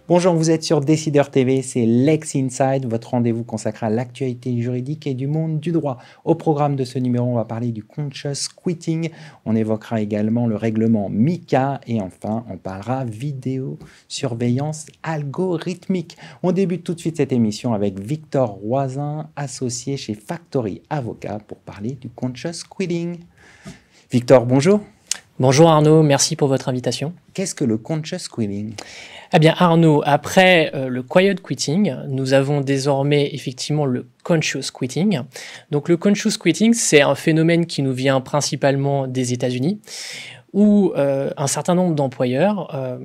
Bonjour, vous êtes sur Décideur TV, c'est Lex Inside, votre rendez-vous consacré à l'actualité juridique et du monde du droit. Au programme de ce numéro, on va parler du conscious quitting, on évoquera également le règlement MiCA et enfin, on parlera vidéosurveillance algorithmique. On débute tout de suite cette émission avec Victor Roisin, associé chez Factory Avocat pour parler du conscious quitting. Victor, bonjour. Bonjour Arnaud, merci pour votre invitation. Qu'est-ce que le conscious quitting ? Eh bien Arnaud, après le quiet quitting, nous avons désormais effectivement le conscious quitting. Donc le conscious quitting, c'est un phénomène qui nous vient principalement des États-Unis, où un certain nombre d'employeurs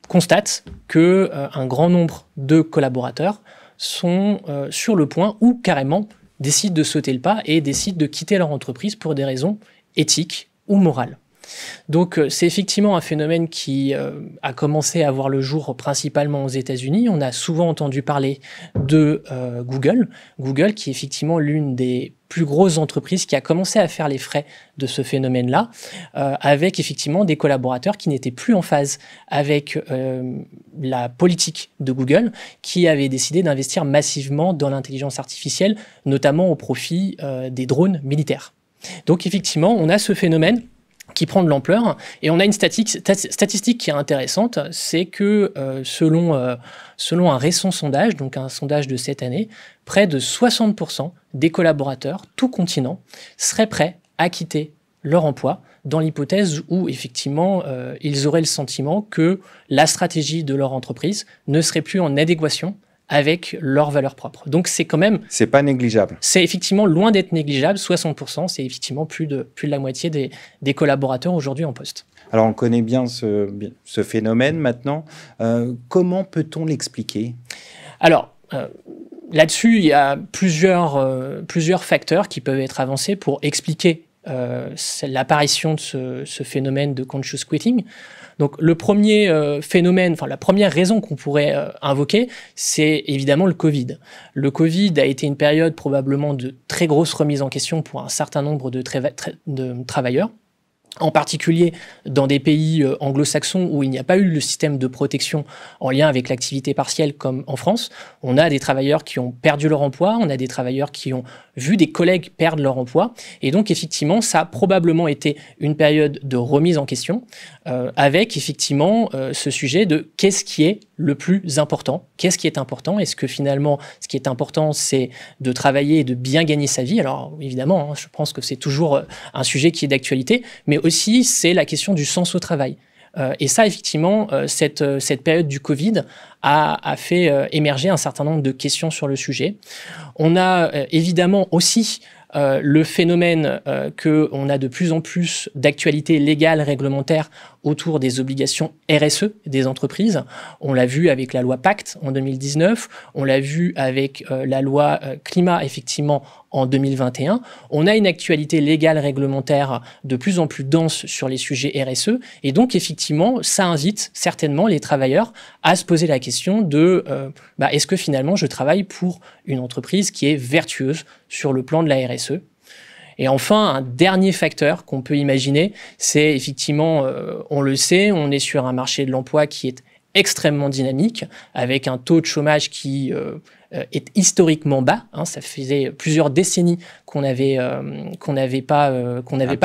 constatent qu'un grand nombre de collaborateurs sont sur le point ou carrément décident de sauter le pas et décident de quitter leur entreprise pour des raisons éthiques ou morales. Donc c'est effectivement un phénomène qui a commencé à voir le jour principalement aux États-Unis. On a souvent entendu parler de Google. Google qui est effectivement l'une des plus grosses entreprises qui a commencé à faire les frais de ce phénomène-là, avec effectivement des collaborateurs qui n'étaient plus en phase avec la politique de Google, qui avait décidé d'investir massivement dans l'intelligence artificielle, notamment au profit des drones militaires. Donc effectivement, on a ce phénomène qui prend de l'ampleur. Et on a une statistique qui est intéressante, c'est que selon un récent sondage, donc un sondage de cette année, près de 60% des collaborateurs, tout continent, seraient prêts à quitter leur emploi dans l'hypothèse où, effectivement, ils auraient le sentiment que la stratégie de leur entreprise ne serait plus en adéquation avec leurs valeurs propres. Donc c'est quand même... C'est pas négligeable. C'est effectivement loin d'être négligeable, 60%, c'est effectivement plus de la moitié des collaborateurs aujourd'hui en poste. Alors on connaît bien ce phénomène maintenant. Comment peut-on l'expliquer ? Alors, là-dessus, il y a plusieurs facteurs qui peuvent être avancés pour expliquer l'apparition de ce phénomène de conscious quitting. Donc le premier phénomène, enfin la première raison qu'on pourrait invoquer, c'est évidemment le Covid. Le Covid a été une période probablement de très grosse remise en question pour un certain nombre de travailleurs, en particulier dans des pays anglo-saxons où il n'y a pas eu le système de protection en lien avec l'activité partielle comme en France. On a des travailleurs qui ont perdu leur emploi, on a des travailleurs qui ont vu des collègues perdre leur emploi. Et donc, effectivement, ça a probablement été une période de remise en question avec, effectivement, ce sujet de qu'est-ce qui est le plus important ? Qu'est-ce qui est important ? Est-ce que finalement, ce qui est important, c'est de travailler et de bien gagner sa vie ? Alors, évidemment, je pense que c'est toujours un sujet qui est d'actualité, mais aussi, c'est la question du sens au travail. Et ça, effectivement, cette période du Covid a fait émerger un certain nombre de questions sur le sujet. On a évidemment aussi le phénomène qu'on a de plus en plus d'actualité légale, réglementaire autour des obligations RSE des entreprises. On l'a vu avec la loi Pacte en 2019, on l'a vu avec la loi Climat, effectivement, en 2021. On a une actualité légale, réglementaire de plus en plus dense sur les sujets RSE. Et donc, effectivement, ça invite certainement les travailleurs à se poser la question de est-ce que finalement je travaille pour une entreprise qui est vertueuse sur le plan de la RSE ? Et enfin, un dernier facteur qu'on peut imaginer, c'est effectivement, on le sait, on est sur un marché de l'emploi qui est extrêmement dynamique, avec un taux de chômage qui est historiquement bas. Ça faisait plusieurs décennies qu'on n'avait pas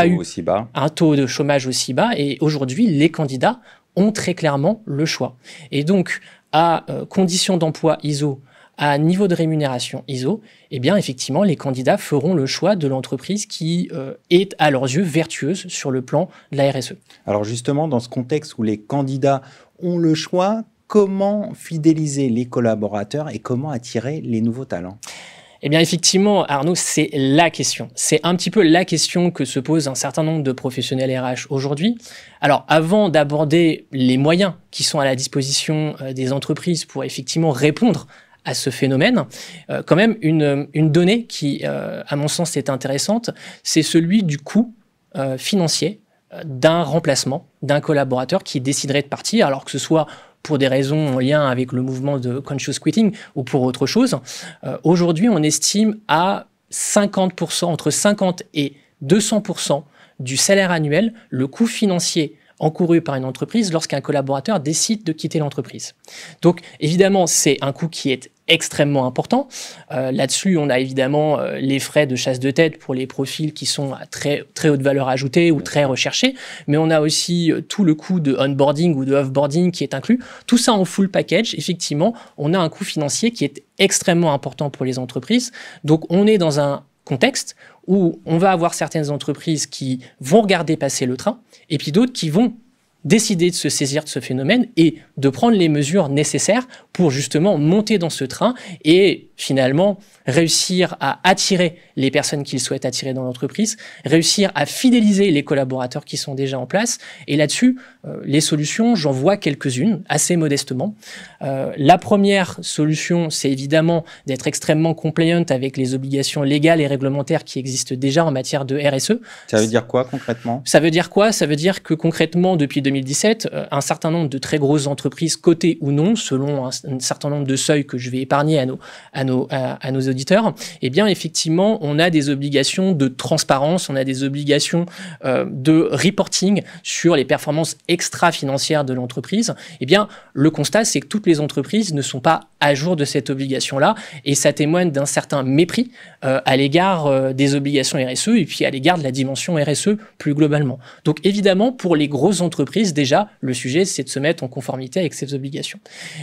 eu aussi bas. Un taux de chômage aussi bas. Et aujourd'hui, les candidats ont très clairement le choix. Et donc, à conditions d'emploi ISO, à niveau de rémunération ISO, eh bien, effectivement, les candidats feront le choix de l'entreprise qui est, à leurs yeux, vertueuse sur le plan de la RSE. Alors justement, dans ce contexte où les candidats ont le choix, comment fidéliser les collaborateurs et comment attirer les nouveaux talents ? Eh bien, effectivement, Arnaud, c'est la question. C'est un petit peu la question que se posent un certain nombre de professionnels RH aujourd'hui. Alors, avant d'aborder les moyens qui sont à la disposition des entreprises pour effectivement répondre à ce phénomène, quand même une donnée qui, à mon sens, est intéressante, c'est celui du coût financier d'un remplacement d'un collaborateur qui déciderait de partir, alors que ce soit pour des raisons en lien avec le mouvement de conscious quitting ou pour autre chose. Aujourd'hui, on estime à 50%, entre 50 et 200% du salaire annuel, le coût financier encouru par une entreprise lorsqu'un collaborateur décide de quitter l'entreprise. Donc, évidemment, c'est un coût qui est extrêmement important. Là-dessus, on a évidemment les frais de chasse de tête pour les profils qui sont à très, très haute valeur ajoutée ou très recherchés, mais on a aussi tout le coût de onboarding ou de offboarding qui est inclus. Tout ça en full package, effectivement, on a un coût financier qui est extrêmement important pour les entreprises. Donc, on est dans un contexte où on va avoir certaines entreprises qui vont regarder passer le train et puis d'autres qui vont décider de se saisir de ce phénomène et de prendre les mesures nécessaires pour justement monter dans ce train et finalement réussir à attirer les personnes qu'ils souhaitent attirer dans l'entreprise, réussir à fidéliser les collaborateurs qui sont déjà en place. Et là-dessus, les solutions, j'en vois quelques-unes, assez modestement. La première solution, c'est évidemment d'être extrêmement compliant avec les obligations légales et réglementaires qui existent déjà en matière de RSE. Ça veut dire quoi concrètement ? Ça veut dire quoi ? Ça veut dire que concrètement, depuis 2017, un certain nombre de très grosses entreprises, cotées ou non, selon un certain nombre de seuils que je vais épargner à nos auditeurs, eh bien, effectivement, on a des obligations de transparence, on a des obligations de reporting sur les performances extra-financières de l'entreprise. Eh bien, le constat, c'est que toutes les entreprises ne sont pas à jour de cette obligation-là et ça témoigne d'un certain mépris à l'égard des obligations RSE et puis à l'égard de la dimension RSE plus globalement. Donc, évidemment, pour les grosses entreprises, déjà, le sujet, c'est de se mettre en conformité avec ces obligations.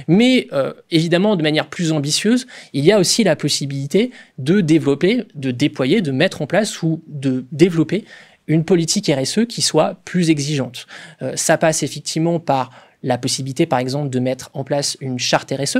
Mais, évidemment, de manière plus ambitieuse, il y a aussi la possibilité de développer, de déployer, de mettre en place ou de développer une politique RSE qui soit plus exigeante. Ça passe effectivement par la possibilité, par exemple, de mettre en place une charte RSE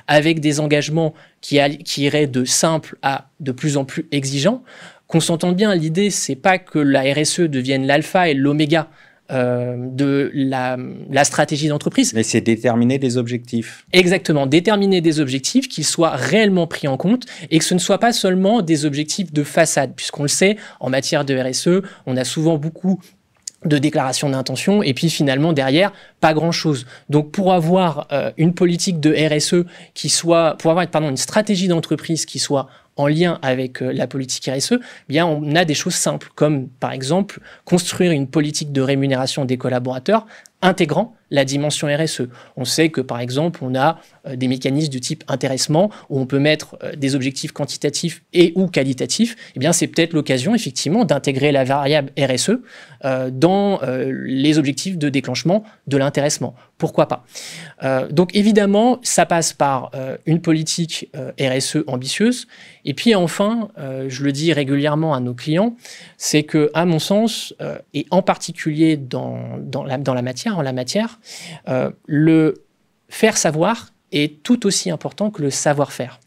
avec des engagements qui iraient de simple à de plus en plus exigeants. Qu'on s'entende bien, l'idée, c'est pas que la RSE devienne l'alpha et l'oméga de la stratégie d'entreprise. Mais c'est déterminer des objectifs. Exactement, déterminer des objectifs qui soient réellement pris en compte et que ce ne soient pas seulement des objectifs de façade, puisqu'on le sait, en matière de RSE, on a souvent beaucoup de déclarations d'intention et puis finalement derrière pas grand chose. Donc pour avoir une politique de RSE qui soit, pour avoir une stratégie d'entreprise qui soit en lien avec la politique RSE, eh bien on a des choses simples comme par exemple construire une politique de rémunération des collaborateurs intégrant la dimension RSE. On sait que par exemple on a des mécanismes du type intéressement où on peut mettre des objectifs quantitatifs et ou qualitatifs. Eh bien c'est peut-être l'occasion effectivement d'intégrer la variable RSE dans les objectifs de déclenchement de l'intéressement. Pourquoi pas ? Donc évidemment ça passe par une politique RSE ambitieuse. Et puis enfin, je le dis régulièrement à nos clients, c'est que à mon sens, et en particulier dans la matière, le faire savoir est tout aussi important que le savoir-faire.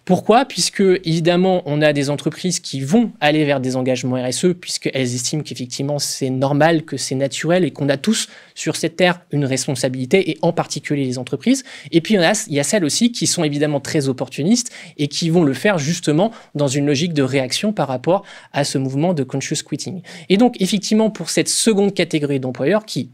Pourquoi ? Puisque, évidemment, on a des entreprises qui vont aller vers des engagements RSE, puisqu'elles estiment qu'effectivement, c'est normal, que c'est naturel et qu'on a tous, sur cette terre, une responsabilité, et en particulier les entreprises. Et puis, il y a celles aussi qui sont évidemment très opportunistes et qui vont le faire justement dans une logique de réaction par rapport à ce mouvement de conscious quitting. Et donc, effectivement, pour cette seconde catégorie d'employeurs qui,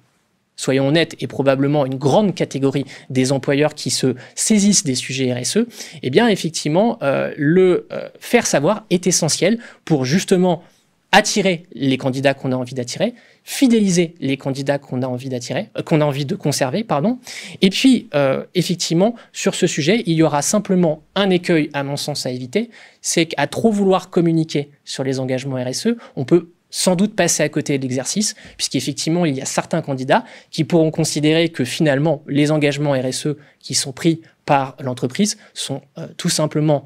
soyons honnêtes, est probablement une grande catégorie des employeurs qui se saisissent des sujets RSE, eh bien, effectivement, le faire savoir est essentiel pour justement attirer les candidats qu'on a envie d'attirer, fidéliser les candidats qu'on a envie d'attirer, qu'on a envie de conserver, pardon. Et puis, effectivement, sur ce sujet, il y aura simplement un écueil, à mon sens, à éviter, c'est qu'à trop vouloir communiquer sur les engagements RSE, on peut sans doute passer à côté de l'exercice, puisqu'effectivement, il y a certains candidats qui pourront considérer que finalement, les engagements RSE qui sont pris par l'entreprise sont tout simplement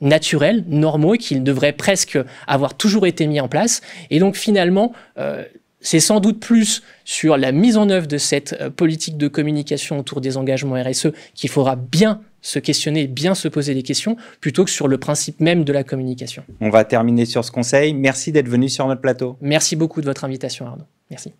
naturels, normaux, et qu'ils devraient presque avoir toujours été mis en place. Et donc finalement, c'est sans doute plus sur la mise en œuvre de cette politique de communication autour des engagements RSE qu'il faudra bien se questionner, bien se poser des questions, plutôt que sur le principe même de la communication. On va terminer sur ce conseil. Merci d'être venu sur notre plateau. Merci beaucoup de votre invitation, Arnaud. Merci.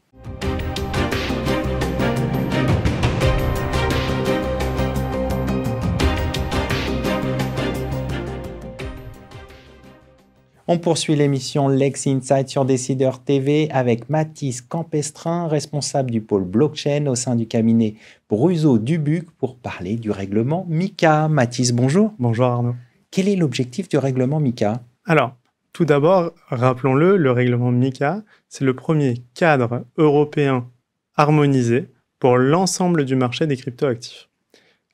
On poursuit l'émission Lex Insight sur Décideur TV avec Mathis Campestrin, responsable du pôle blockchain au sein du cabinet Bruso Dubuc pour parler du règlement MiCA. Mathis, bonjour. Bonjour Arnaud. Quel est l'objectif du règlement MiCA ? Alors, Tout d'abord, rappelons-le, le règlement MiCA, c'est le premier cadre européen harmonisé pour l'ensemble du marché des cryptoactifs.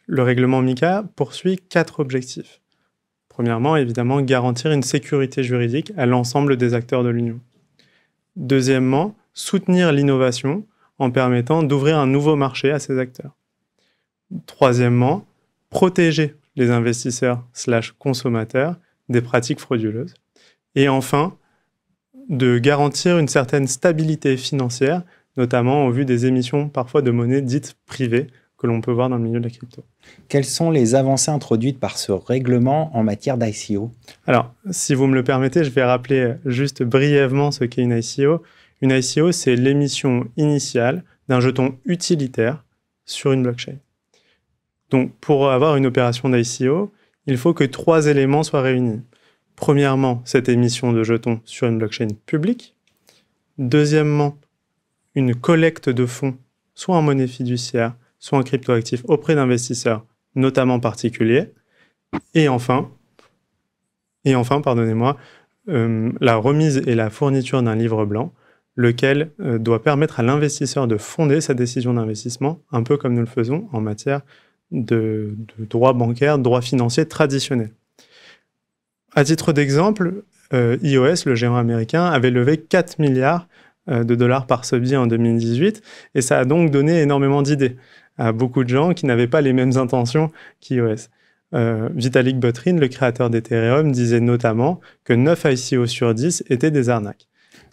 Le règlement MiCA poursuit 4 objectifs. Premièrement, évidemment, garantir une sécurité juridique à l'ensemble des acteurs de l'Union. Deuxièmement, soutenir l'innovation en permettant d'ouvrir un nouveau marché à ces acteurs. Troisièmement, protéger les investisseurs/consommateurs des pratiques frauduleuses. Et enfin, de garantir une certaine stabilité financière, notamment au vu des émissions parfois de monnaie dites privées que l'on peut voir dans le milieu de la crypto. Quelles sont les avancées introduites par ce règlement en matière d'ICO ? Alors, si vous me le permettez, je vais rappeler juste brièvement ce qu'est une ICO. Une ICO, c'est l'émission initiale d'un jeton utilitaire sur une blockchain. Donc, pour avoir une opération d'ICO, il faut que 3 éléments soient réunis. Premièrement, cette émission de jetons sur une blockchain publique. Deuxièmement, une collecte de fonds, soit en monnaie fiduciaire, soit en cryptoactifs, auprès d'investisseurs, notamment particuliers. Et enfin, la remise et la fourniture d'un livre blanc, lequel doit permettre à l'investisseur de fonder sa décision d'investissement, un peu comme nous le faisons en matière de droit bancaire, droit financier traditionnel. À titre d'exemple, iOS, le géant américain, avait levé 4 milliards de dollars par SUBI en 2018, et ça a donc donné énormément d'idées à beaucoup de gens qui n'avaient pas les mêmes intentions qu'iOS. Vitalik Buterin, le créateur d'Ethereum, disait notamment que 9 ICO sur 10 étaient des arnaques.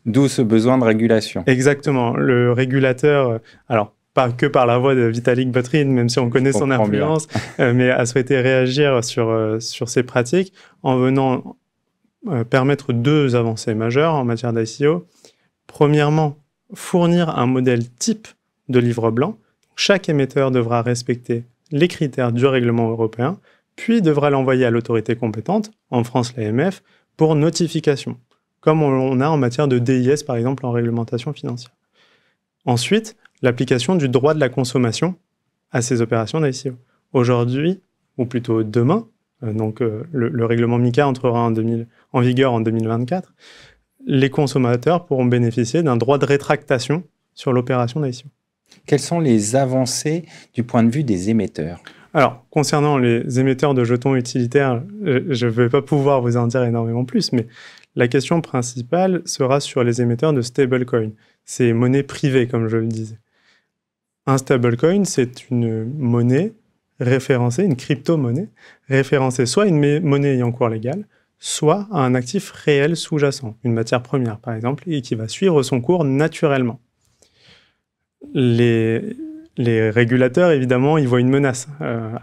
D'où ce besoin de régulation. Exactement. Le régulateur, alors pas que par la voix de Vitalik Buterin, même si on connaît son influence, mais a souhaité réagir sur ces pratiques en venant permettre 2 avancées majeures en matière d'ICO. Premièrement, fournir un modèle type de livre blanc. Chaque émetteur devra respecter les critères du règlement européen, puis devra l'envoyer à l'autorité compétente, en France l'AMF, pour notification, comme on a en matière de DIS, par exemple, en réglementation financière. Ensuite, l'application du droit de la consommation à ces opérations d'ICO. Aujourd'hui, ou plutôt demain, le règlement MiCA entrera en vigueur en 2024, les consommateurs pourront bénéficier d'un droit de rétractation sur l'opération d'ICO. Quelles sont les avancées du point de vue des émetteurs ? Alors, concernant les émetteurs de jetons utilitaires, je ne vais pas pouvoir vous en dire énormément plus, mais la question principale sera sur les émetteurs de stablecoin. C'est monnaie privée, comme je le disais. Un stablecoin, c'est une monnaie référencée, une crypto-monnaie référencée soit à une monnaie ayant cours légal, soit à un actif réel sous-jacent, une matière première par exemple, et qui va suivre son cours naturellement. Les régulateurs, évidemment, ils voient une menace,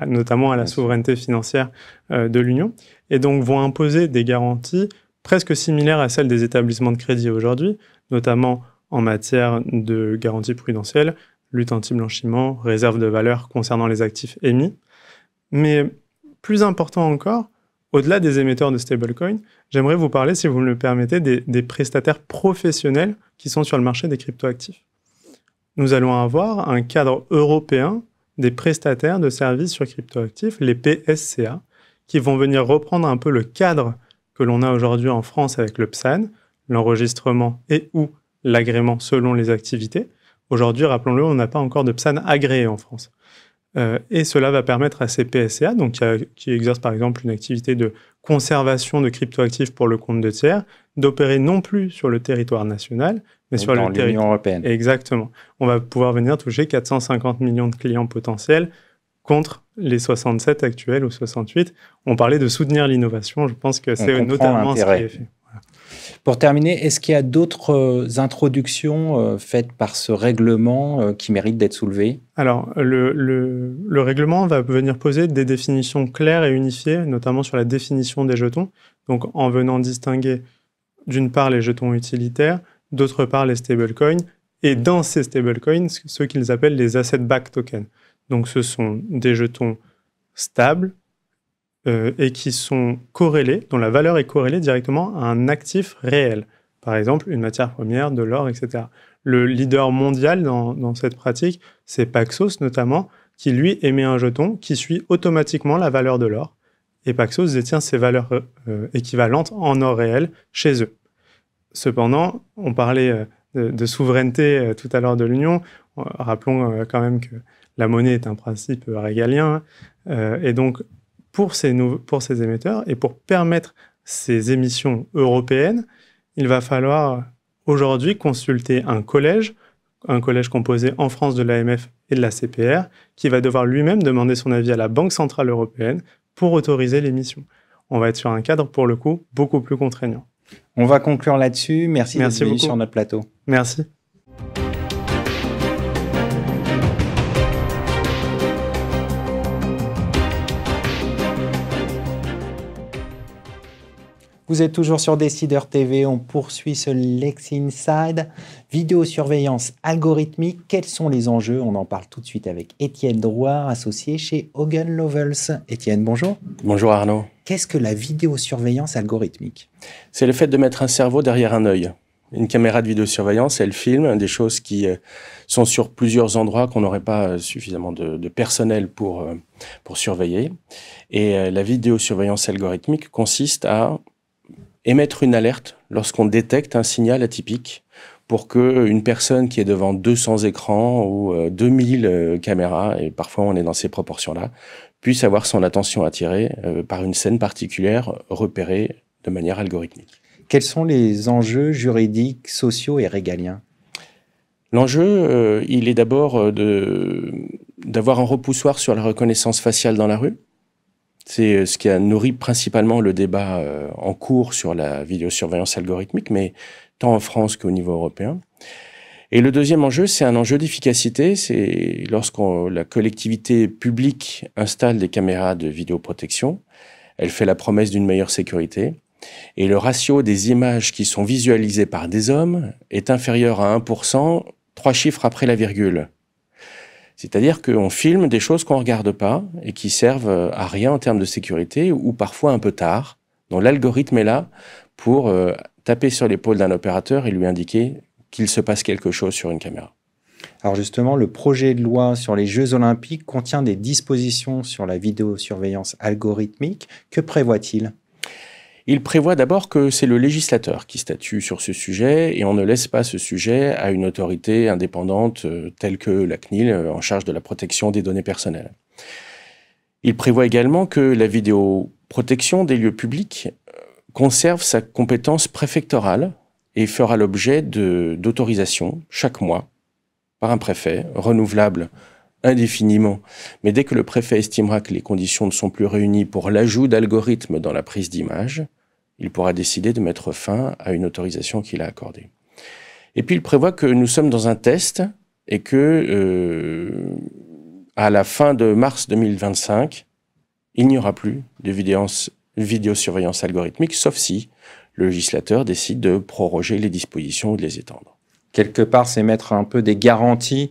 notamment à la souveraineté financière de l'Union, et donc vont imposer des garanties presque similaires à celles des établissements de crédit aujourd'hui, notamment en matière de garantie prudentielle, lutte anti-blanchiment, réserve de valeur concernant les actifs émis. Mais plus important encore, au-delà des émetteurs de stablecoin, j'aimerais vous parler, si vous me le permettez, des prestataires professionnels qui sont sur le marché des cryptoactifs. Nous allons avoir un cadre européen des prestataires de services sur cryptoactifs, les PSCA, qui vont venir reprendre un peu le cadre que l'on a aujourd'hui en France avec le PSAN, l'enregistrement et ou l'agrément selon les activités. Aujourd'hui, rappelons-le, on n'a pas encore de PSAN agréé en France. Et cela va permettre à ces PSCA, donc qui exercent par exemple une activité de conservation de cryptoactifs pour le compte de tiers, d'opérer non plus sur le territoire national, mais sur le territoire européenne. Exactement. On va pouvoir venir toucher 450 millions de clients potentiels contre les 67 actuels ou 68. On parlait de soutenir l'innovation. Je pense que c'est notamment ce qui est fait. Voilà. Pour terminer, est-ce qu'il y a d'autres introductions faites par ce règlement qui méritent d'être soulevées ? Alors, le règlement va venir poser des définitions claires et unifiées, notamment sur la définition des jetons, donc en venant distinguer d'une part les jetons utilitaires, d'autre part les stablecoins, et dans ces stablecoins, ceux qu'ils appellent les asset-backed tokens. Donc ce sont des jetons stables et qui sont corrélés, dont la valeur est corrélée directement à un actif réel. Par exemple, une matière première, de l'or, etc. Le leader mondial dans cette pratique, c'est Paxos notamment, qui lui émet un jeton qui suit automatiquement la valeur de l'or et Paxos détient ces valeurs équivalentes en or réel chez eux. Cependant, on parlait de souveraineté tout à l'heure de l'Union. Rappelons quand même que la monnaie est un principe régalien. Et donc, pour ces émetteurs et pour permettre ces émissions européennes, il va falloir aujourd'hui consulter un collège composé en France de l'AMF et de la CPR, qui va devoir lui-même demander son avis à la Banque Centrale Européenne pour autoriser l'émission. On va être sur un cadre, pour le coup, beaucoup plus contraignant. On va conclure là-dessus. Merci d'être venu sur notre plateau. Merci. Vous êtes toujours sur Décideur TV, on poursuit ce Lex Inside. Vidéosurveillance algorithmique, quels sont les enjeux? On en parle tout de suite avec Étienne Drouard, associé chez Hogan Lovells. Étienne, bonjour. Bonjour Arnaud. Qu'est-ce que la vidéosurveillance algorithmique? C'est le fait de mettre un cerveau derrière un œil. Une caméra de vidéosurveillance, elle filme des choses qui sont sur plusieurs endroits qu'on n'aurait pas suffisamment de personnel pour surveiller. Et la vidéosurveillance algorithmique consiste à émettre une alerte lorsqu'on détecte un signal atypique pour qu'une personne qui est devant 200 écrans ou 2000 caméras, et parfois on est dans ces proportions-là, puisse avoir son attention attirée par une scène particulière repérée de manière algorithmique. Quels sont les enjeux juridiques, sociaux et régaliens? L'enjeu, il est d'abord d'avoir un repoussoir sur la reconnaissance faciale dans la rue. C'est ce qui a nourri principalement le débat en cours sur la vidéosurveillance algorithmique, mais tant en France qu'au niveau européen. Et le deuxième enjeu, c'est un enjeu d'efficacité. C'est lorsque la collectivité publique installe des caméras de vidéoprotection, elle fait la promesse d'une meilleure sécurité. Et le ratio des images qui sont visualisées par des hommes est inférieur à 1%, 3 chiffres après la virgule. C'est-à-dire qu'on filme des choses qu'on ne regarde pas et qui servent à rien en termes de sécurité ou parfois un peu tard. Donc l'algorithme est là pour taper sur l'épaule d'un opérateur et lui indiquer qu'il se passe quelque chose sur une caméra. Alors justement, le projet de loi sur les Jeux Olympiques contient des dispositions sur la vidéosurveillance algorithmique. Que prévoit-il ? Il prévoit d'abord que c'est le législateur qui statue sur ce sujet et on ne laisse pas ce sujet à une autorité indépendante telle que la CNIL en charge de la protection des données personnelles. Il prévoit également que la vidéoprotection des lieux publics conserve sa compétence préfectorale et fera l'objet d'autorisation chaque mois par un préfet, renouvelable indéfiniment. Mais dès que le préfet estimera que les conditions ne sont plus réunies pour l'ajout d'algorithmes dans la prise d'image, il pourra décider de mettre fin à une autorisation qu'il a accordée. Et puis il prévoit que nous sommes dans un test et que à la fin de mars 2025, il n'y aura plus de vidéosurveillance algorithmique, sauf si le législateur décide de proroger les dispositions ou de les étendre. Quelque part, c'est mettre un peu des garanties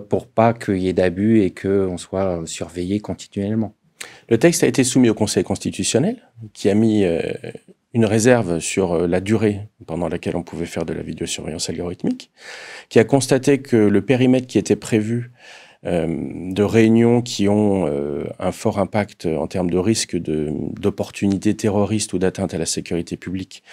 pour pas qu'il y ait d'abus et qu'on soit surveillé continuellement. Le texte a été soumis au Conseil constitutionnel, qui a mis une réserve sur la durée pendant laquelle on pouvait faire de la vidéosurveillance algorithmique, qui a constaté que le périmètre qui était prévu de réunions qui ont un fort impact en termes de risque d'opportunités terroristes ou d'atteinte à la sécurité publique,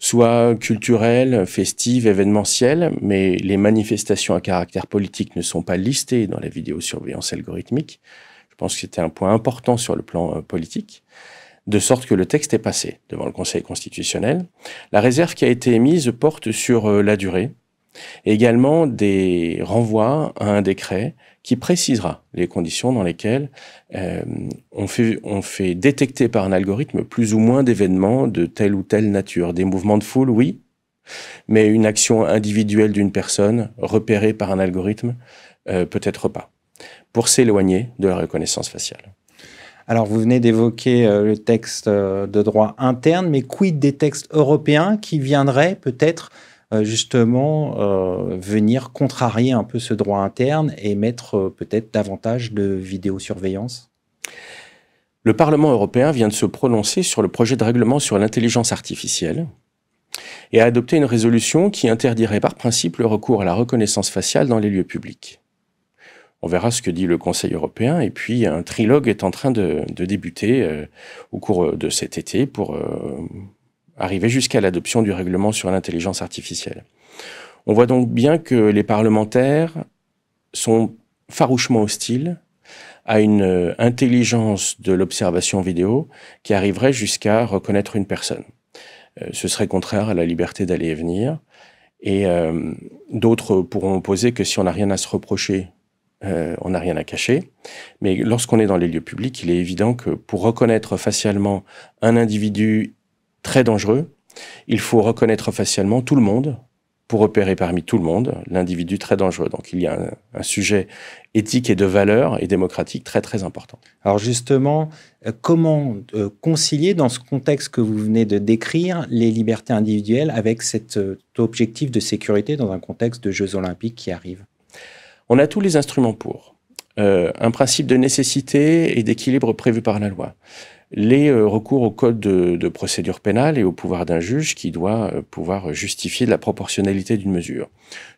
soit culturelles, festives, événementielles, mais les manifestations à caractère politique ne sont pas listées dans la vidéosurveillance algorithmique. Je pense que c'était un point important sur le plan politique, de sorte que le texte est passé devant le Conseil constitutionnel. La réserve qui a été émise porte sur la durée, et également des renvois à un décret qui précisera les conditions dans lesquelles on fait détecter par un algorithme plus ou moins d'événements de telle ou telle nature. Des mouvements de foule, oui, mais une action individuelle d'une personne repérée par un algorithme, peut-être pas, pour s'éloigner de la reconnaissance faciale. Alors, vous venez d'évoquer le texte de droit interne, mais quid des textes européens qui viendraient peut-être justement venir contrarier un peu ce droit interne et mettre peut-être davantage de vidéosurveillance? Le Parlement européen vient de se prononcer sur le projet de règlement sur l'intelligence artificielle et a adopté une résolution qui interdirait par principe le recours à la reconnaissance faciale dans les lieux publics. On verra ce que dit le Conseil européen. Et puis, un trilogue est en train de débuter au cours de cet été pour arriver jusqu'à l'adoption du règlement sur l'intelligence artificielle. On voit donc bien que les parlementaires sont farouchement hostiles à une intelligence de l'observation vidéo qui arriverait jusqu'à reconnaître une personne. Ce serait contraire à la liberté d'aller et venir. Et d'autres pourront opposer que si on n'a rien à se reprocher, on n'a rien à cacher. Mais lorsqu'on est dans les lieux publics, il est évident que pour reconnaître facialement un individu très dangereux, il faut reconnaître facialement tout le monde pour repérer parmi tout le monde l'individu très dangereux. Donc il y a un sujet éthique et de valeur et démocratique très très important. Alors justement, comment concilier dans ce contexte que vous venez de décrire les libertés individuelles avec cet objectif de sécurité dans un contexte de Jeux Olympiques qui arrivent? On a tous les instruments pour. Un principe de nécessité et d'équilibre prévu par la loi. Les recours au code de procédure pénale et au pouvoir d'un juge qui doit pouvoir justifier de la proportionnalité d'une mesure.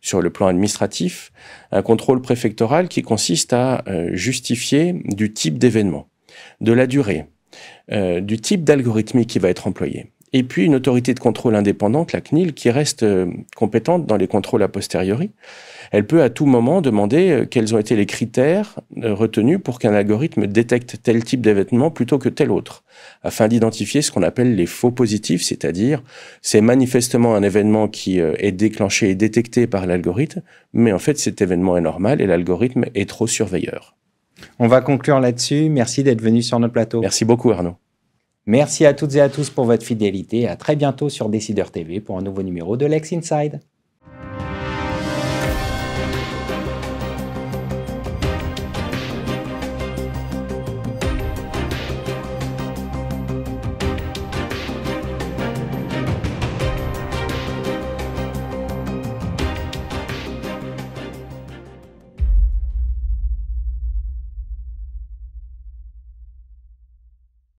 Sur le plan administratif, un contrôle préfectoral qui consiste à justifier du type d'événement, de la durée, du type d'algorithme qui va être employé. Et puis une autorité de contrôle indépendante, la CNIL, qui reste compétente dans les contrôles a posteriori. Elle peut à tout moment demander quels ont été les critères retenus pour qu'un algorithme détecte tel type d'événement plutôt que tel autre, afin d'identifier ce qu'on appelle les faux positifs, c'est-à-dire c'est manifestement un événement qui est déclenché et détecté par l'algorithme, mais en fait cet événement est normal et l'algorithme est trop surveilleur. On va conclure là-dessus. Merci d'être venu sur notre plateau. Merci beaucoup Arnaud. Merci à toutes et à tous pour votre fidélité. À très bientôt sur Décideur TV pour un nouveau numéro de Lex Inside.